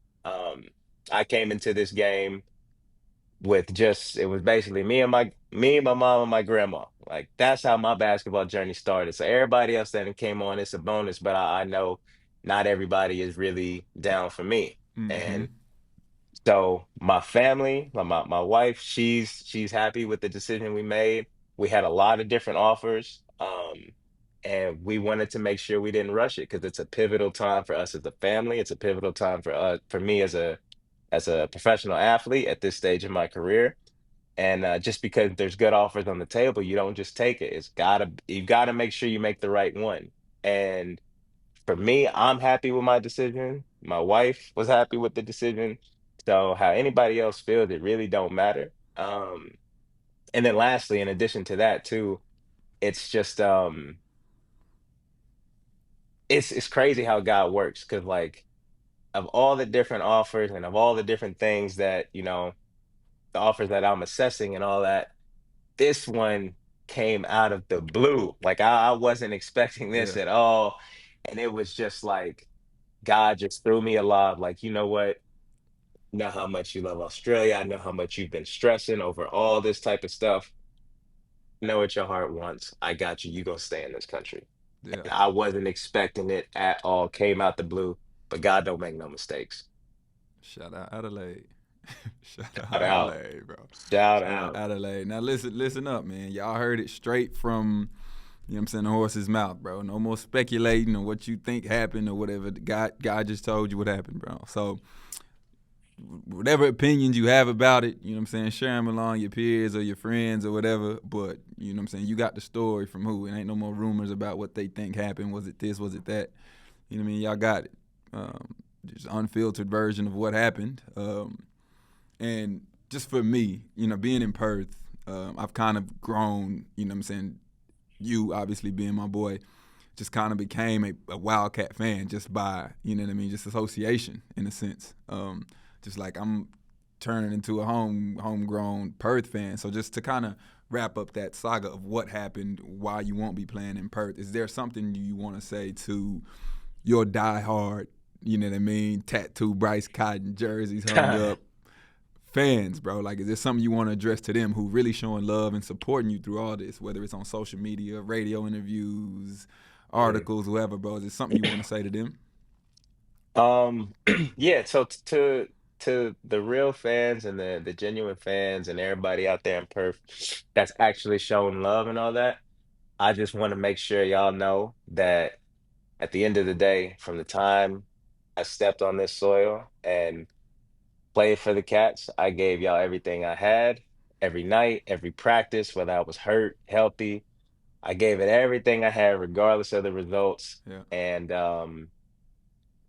I came into this game with just it was basically me, my mom, and my grandma. Like that's how my basketball journey started. So everybody else that came on, it's a bonus, but I know not everybody is really down for me. Mm-hmm. And so my family, my wife, she's happy with the decision we made. We had a lot of different offers. And we wanted to make sure we didn't rush it because it's a pivotal time for us as a family. It's a pivotal time for me as a professional athlete at this stage in my career. And just because there's good offers on the table, you don't just take it. You gotta make sure you make the right one. And for me, I'm happy with my decision. My wife was happy with the decision. So how anybody else feels, it really don't matter. Um, and then lastly, in addition to that too, it's just it's crazy how God works because like of all the different offers and of all the different things that, the offers that I'm assessing and all that, this one came out of the blue. Like I wasn't expecting this Yeah, at all. And it was just like God just threw me a lob, like, you know what? I know how much you love Australia. I know how much you've been stressing over all this type of stuff. I know what your heart wants. I got you. You gonna stay in this country. yeah. And I wasn't expecting it at all. Came out the blue, but God don't make no mistakes. Shout out Adelaide. Shout out Shout out. Adelaide, bro. Shout Shout out out. Adelaide. Now listen up, man. Y'all heard it straight from, you know what I'm saying, the horse's mouth, bro. No more speculating on what you think happened or whatever. God just told you what happened, bro. So whatever opinions you have about it, you know what I'm saying, share them along your peers or your friends or whatever. But, you know what I'm saying, you got the story from who. It ain't no more rumors about what they think happened. Was it this? Was it that? You know what I mean? Y'all got it. Just unfiltered version of what happened. And just for me, being in Perth, I've kind of grown, you know what I'm saying, you obviously being my boy, just kind of became a Wildcat fan just by, you know what I mean, just association in a sense. Just like I'm turning into a homegrown Perth fan. So just to kind of wrap up that saga of what happened, why you won't be playing in Perth, is there something you want to say to your diehard, you know what I mean, tattoo Bryce Cotton jerseys hung up fans, bro? Like, is there something you want to address to them who really showing love and supporting you through all this, whether it's on social media, radio interviews, articles, whoever, bro? Is there something you want to say to them? Yeah, so to the real fans and the genuine fans and everybody out there in Perth that's actually showing love and all that, I just want to make sure y'all know that at the end of the day, from the time I stepped on this soil and played for the Cats, I gave y'all everything I had, every night, every practice, whether I was hurt, healthy. I gave it everything I had, regardless of the results. Yeah. And I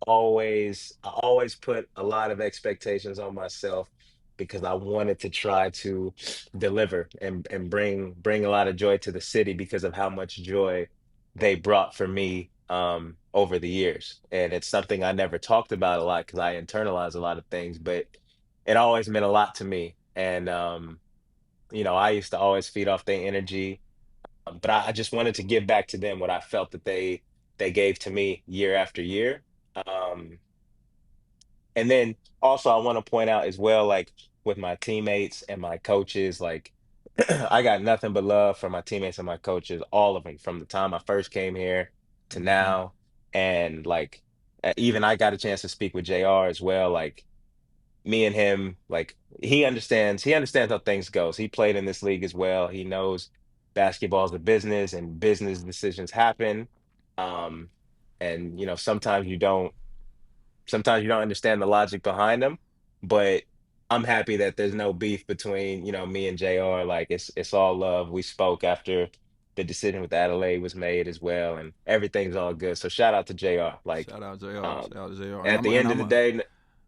always put a lot of expectations on myself because I wanted to try to deliver and bring a lot of joy to the city because of how much joy they brought for me over the years. And it's something I never talked about a lot because I internalize a lot of things, but it always meant a lot to me. And I used to always feed off their energy, but I just wanted to give back to them what I felt that they gave to me year after year. Um, and then also I want to point out as well, like with my teammates and my coaches, like I got nothing but love for my teammates and my coaches, all of them, from the time I first came here to Mm-hmm. now. And like even I got a chance to speak with JR as well. Like me and him, like he understands how things goes. He played in this league as well. He knows basketball is a business and business decisions happen. Um, and sometimes you don't understand the logic behind them, but I'm happy that there's no beef between, me and JR. Like it's all love. We spoke after the decision with Adelaide was made as well, and everything's all good. So shout out to JR. Like, Shout out JR. um, Shout out JR. And at I'm a, the and end of I'm the a day,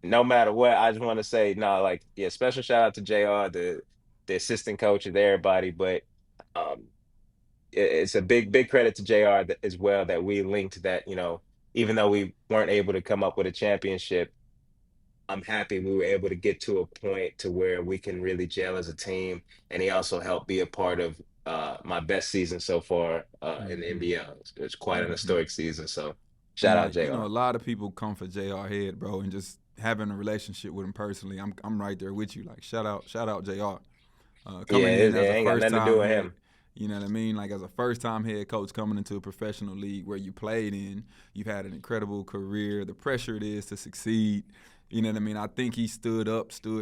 no matter what, I just want to say, no, like, yeah, special shout out to JR, the assistant coach, and everybody. But um, it's a big credit to JR as well that we linked that, even though we weren't able to come up with a championship, I'm happy we were able to get to a point to where we can really gel as a team. And he also helped be a part of my best season so far in the mm-hmm, NBA. It's quite an mm-hmm. historic season. So And shout out a JR. lot of people come for JR Head, bro, and just having a relationship with him personally. I'm right there with you. Like shout out JR. Yeah, Coming in it as a ain't got first nothing to do time with head, him. you know what I mean? Like as a first time head coach coming into a professional league where you played in, you've had an incredible career, the pressure it is to succeed. You know what I mean? I think he stood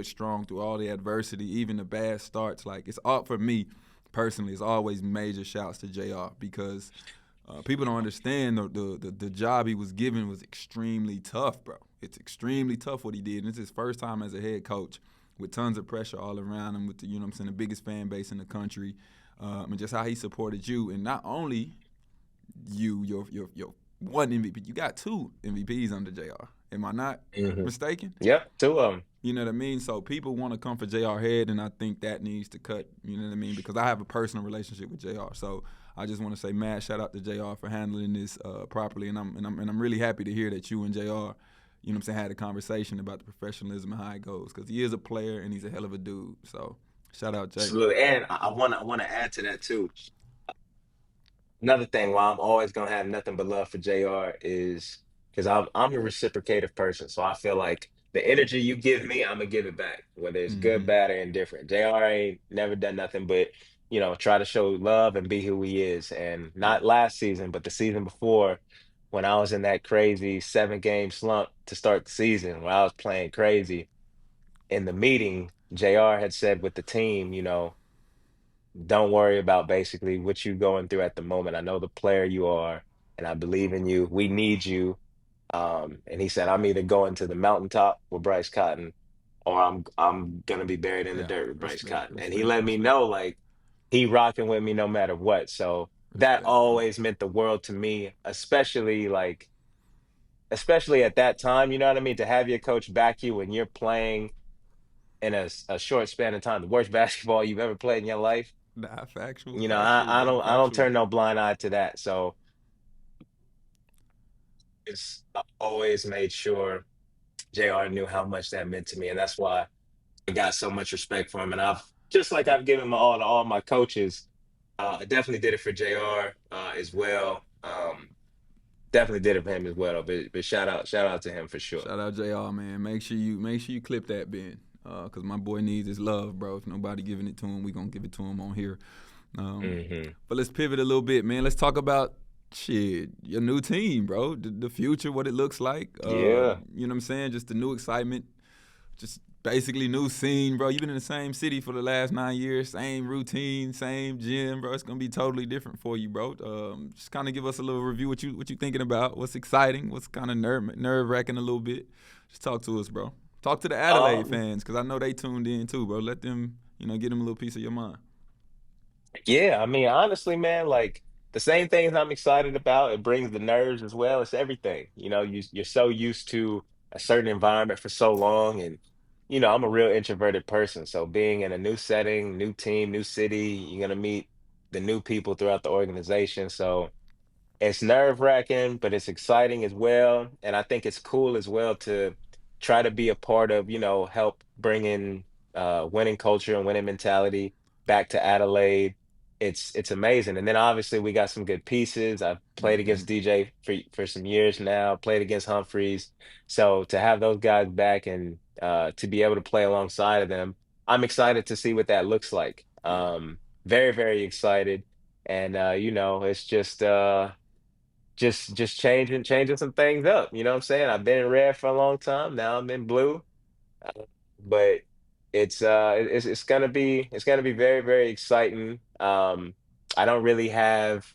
strong through all the adversity, even the bad starts. Like it's all for me personally, it's always major shouts to JR because people don't understand the job he was given was extremely tough, bro. It's extremely tough what he did. And it's his first time as a head coach with tons of pressure all around him with the, the biggest fan base in the country. And just how he supported you. And not only you, your one MVP, you got two MVPs under JR. Am I not Hmm. mistaken? Yep, two of them. You know what I mean? So people want to come for JR Head, and I think that needs to cut. You know what I mean? Because I have a personal relationship with JR. So I just want to say, mad shout out to JR for handling this properly, and I'm really happy to hear that you and JR, you know what I'm saying, had a conversation about the professionalism and how it goes. Because he is a player and he's a hell of a dude. So shout out, Jay. Absolutely. And I wanna add to that too. Another thing, why I'm always gonna have nothing but love for JR is because I'm a reciprocative person. So I feel like the energy you give me, I'm gonna give it back, whether it's good, Mm-hmm. bad, or indifferent. JR ain't never done nothing but, try to show love and be who he is. And Yeah. not last season, but the season before, when I was in that crazy 7 game slump to start the season, when I was playing crazy in the meeting, JR had said with the team, don't worry about basically what you're going through at the moment. I know the player you are, and I believe in you. We need you. And he said, I'm either going to the mountaintop with Bryce Cotton, or I'm gonna be buried in the Yeah. dirt with Bryce Respect, Cotton. And he respect, let me respect, know like he rocking with me no matter what. So that respect, bro. always meant the world to me, especially at that time, you know what I mean? To have your coach back you when you're playing in a short span of time, the worst basketball you've ever played in your life. Nah, factual, You know, factual, I bro, don't I don't factual. turn no blind eye to that. So it's I always made sure JR knew how much that meant to me, and that's why I got so much respect for him. And I've just like I've given my all to all my coaches. I definitely did it for JR as well. Definitely did it for him as well. But shout out to him for sure. Shout out JR, man. Make sure you clip that, Ben. Cause my boy needs his love, bro. If nobody giving it to him, we gonna give it to him on here. Um, Hmm. but let's pivot a little bit, man. Let's talk about shit, your new team, bro. The future, what it looks like. Yeah. You know what I'm saying? Just the new excitement, just basically new scene, bro. You've been in the same city for the last 9 years, same routine, same gym, bro. It's gonna be totally different for you, bro. Just kind of give us a little review. What you thinking about? What's exciting? What's kind of nerve wracking a little bit? Just talk to us, bro. Talk to the Adelaide Um, fans because I know they tuned in too, bro. Let them, get them a little piece of your mind. Yeah, I mean, honestly, man, like the same things I'm excited about, it brings the nerves as well. It's everything. You're so used to a certain environment for so long, and I'm a real introverted person. So being in a new setting, new team, new city, you're gonna meet the new people throughout the organization. So it's nerve-wracking, but it's exciting as well. And I think it's cool as well to try to be a part of, help bring in winning culture and winning mentality back to Adelaide. It's amazing. And then obviously we got some good pieces. I've played Mm-hmm. against DJ for some years now, played against Humphreys. So to have those guys back and to be able to play alongside of them, I'm excited to see what that looks like. Yeah. Very, very excited. And it's just changing some things up. You know what I'm saying? I've been in red for a long time. Now I'm in blue. Uh, but it's gonna be very, very exciting. I don't really have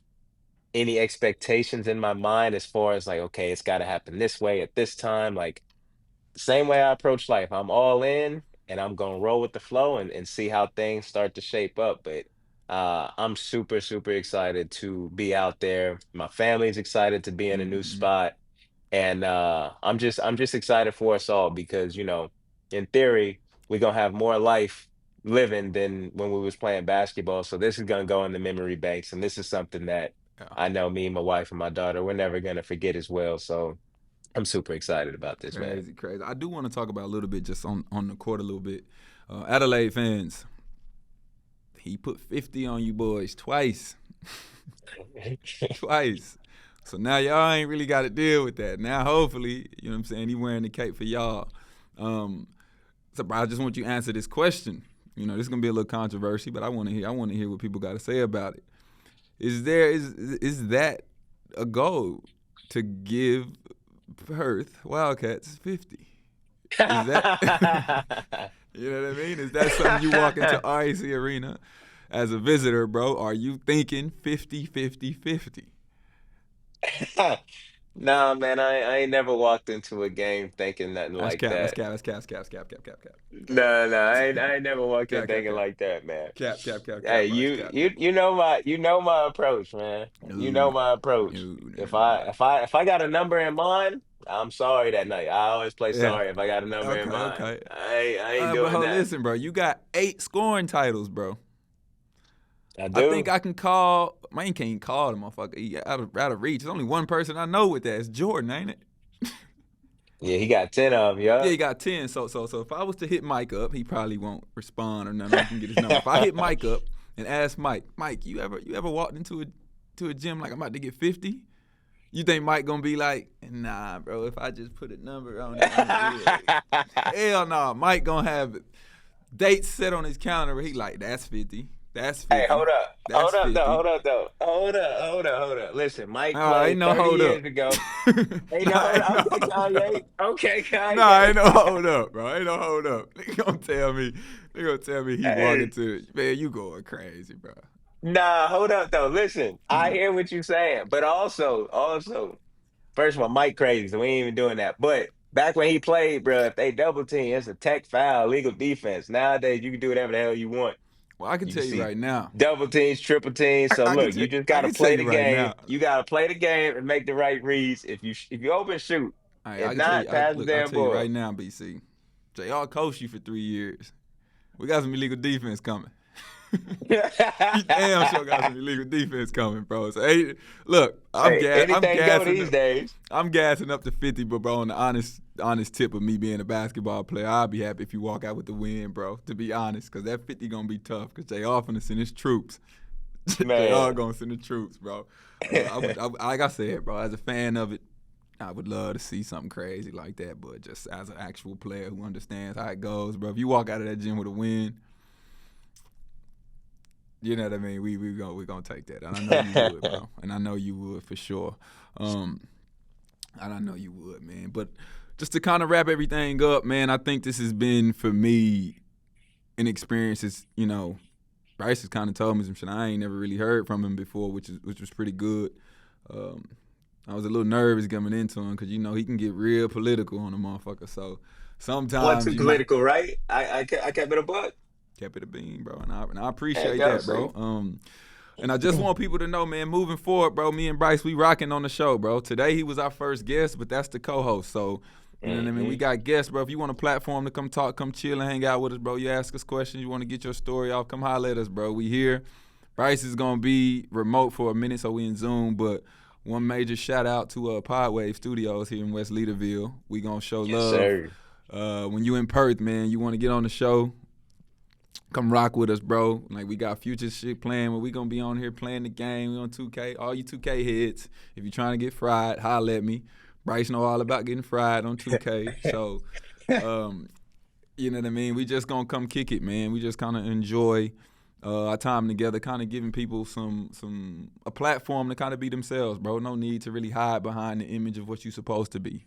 any expectations in my mind as far as like, okay, it's gotta happen this way at this time. Like same way I approach life. I'm all in and I'm gonna roll with the flow and see how things start to shape up. But I'm super, super excited to be out there. My family's excited to be in a new Mm-hmm. spot. And I'm just excited for us all because, in theory, we're gonna have more life living than when we was playing basketball. So this is gonna go in the memory banks. And this is something that Yeah. I know me, my wife, and my daughter, we're never gonna forget as well. So I'm super excited about this, man. Crazy, crazy. I do want to talk about a little bit just on the court a little bit. Adelaide fans, he put 50 on you boys twice. Twice. So now y'all ain't really got to deal with that. Now hopefully, you know what I'm saying, he wearing the cape for y'all. Um, so bro, I just want you to answer this question. This is gonna be a little controversy, but I want to hear what people got to say about it. Is that a goal to give Perth Wildcats 50? Is that you know what I mean? Is that something you walk into RAC Arena as a visitor, bro? Are you thinking 50, 50, 50? Nah, man, I ain't never walked into a game thinking nothing That's like cap. That's that. cap. That's cap. That's cap. Cap. Cap. Cap. Cap. No, no, I ain't never walked in Cap. Cap. thinking Cap. like that, man. Cap. Cap. Cap. Hey, Cap. Bro. It's you cap. you Cap. you know my approach, man. No. You know my approach. No. No. If No. I if I if I got a number in mind, I'm sorry that night. I always play Yeah. sorry if I got a number in Okay, mind. okay. I ain't But doing that. listen, bro, you got 8 scoring titles, bro. I I think do. I can call. Man, can't call the motherfucker. He out of reach. There's only one person I know with that. It's Jordan, ain't it? Yeah, he got 10 of them, Yeah, yeah. he got 10. So if I was to hit Mike up, he probably won't respond or nothing. I can get his number. If I hit Mike up and ask Mike, you ever walked into a gym like I'm about to get 50? You think Mike gonna be like, nah, bro, if I just put a number on it, hell no. Mike gonna have dates set on his calendar where he like, that's 50. That's Hey, 50. hold That's up, though, 50. hold up, though, hold up. Listen, Mike Ain't played no 30 hold up. years ago. Ain't no Nah, hold ain't up. no Okay, hold up. Kanye. Okay, Nah, Kanye. ain't no hold up, bro. Ain't no hold up. They gonna tell me he walking Hey, to man, you going crazy, bro. nah, hold up, though. Listen, I Hmm. hear what you're saying, but also, first of all, Mike crazy, so we ain't even doing that. But back when he played, bro, if they double team, it's a tech foul, legal defense. Nowadays, you can do whatever the hell you want. Well, I can You can tell you see right now. double teams, triple teams. So look, you just I gotta can tell play the you right game. now. You gotta play the game and make the right reads. If you open, shoot. I If can tell not, you. pass the Look, I damn tell you ball. right now, BC. JR coached you for 3 years. We got some illegal defense coming. You damn sure got some illegal defense coming, bro. So hey, look, Hey, I'm anything go gassing these up. days. I'm gassing up to 50, but bro, on the honest tip of me being a basketball player, I'll be happy if you walk out with the win, bro. To be honest, because that 50 gonna be tough. Because JR finna send his troops. JR Man. gonna send the troops, bro. Like I said, bro, as a fan of it, I would love to see something crazy like that. But just as an actual player who understands how it goes, bro, if you walk out of that gym with a win, you know what I mean. We gonna take that, and I know you would, bro. And I know you would for sure. Um, and I know you would, man. But just to kind of wrap everything up, man, I think this has been for me an experience. Is Bryce has kind of told me some shit I ain't never really heard from him before, which was pretty good. Um, I was a little nervous coming into him because he can get real political on a motherfucker. So Wasn't sometimes too you might political, right? I kept it a buck. kept it a bean, bro, and I Heck appreciate go, that, see. bro. And I just want people to know, man, moving forward, bro, me and Bryce, we rocking on the show, bro. Today he was our first guest, but that's the co-host. So, you know what I mean? We Hmm. got guests, bro. If you want a platform to come talk, come chill and hang out with us, bro, you ask us questions, you want to get your story off, come holler at us, bro. We here. Bryce is going to be remote for a minute, so we in Zoom, but one major shout out to Podwave Studios here in West Leaderville. We going to show Yes, love. sir. When you in Perth, man, you want to get on the show, come rock with us, bro. Like, we got future shit playing where we going to be on here playing the game. We on 2K. All you 2K heads, if you're trying to get fried, holler at me. Bryce know all about getting fried on 2K. So, you know what I mean? We just going to come kick it, man. We just kind of enjoy our time together, kind of giving people a platform to kind of be themselves, bro. No need to really hide behind the image of what you're supposed to be.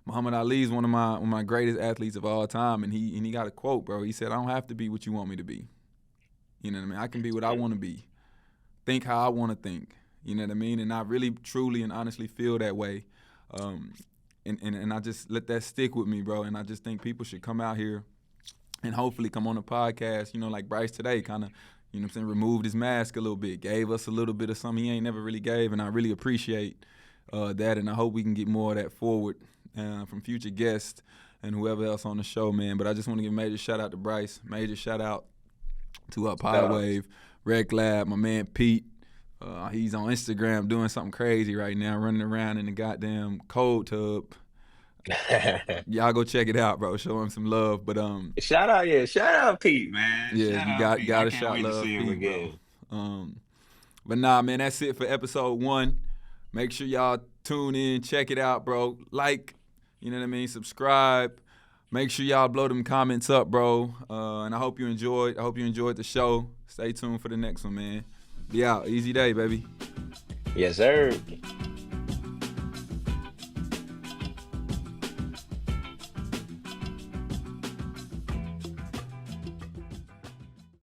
Muhammad Ali is one of my greatest athletes of all time, and he got a quote, bro. He said, "I don't have to be what you want me to be. You know what I mean? I can be what I want to be. Think how I want to think. You know what I mean? And I really, truly, and honestly feel that way. And I just let that stick with me, bro. And I just think people should come out here and hopefully come on the podcast, like Bryce today, kind of, removed his mask a little bit, gave us a little bit of something he ain't never really gave, and I really appreciate that, and I hope we can get more of that forward from future guests and whoever else on the show, man. But I just want to give a major shout out to Bryce, major shout out to Stuff. Podwave, Rec Lab, my man Pete. He's on Instagram doing something crazy right now, running around in the goddamn cold tub. Y'all go check it out, bro. Show him some love. But Shout out Pete, man. yeah, Shout you out Pete. I gotta can't shout wait to love see him Pete, bro. again. But nah, man, that's it for episode 1. Make sure y'all tune in, check it out, bro. Like, you know what I mean? Subscribe. Make sure y'all blow them comments up, bro. And I hope you enjoyed. I hope you enjoyed the show. Stay tuned for the next one, man. Be out. Easy day, baby. Yes, sir.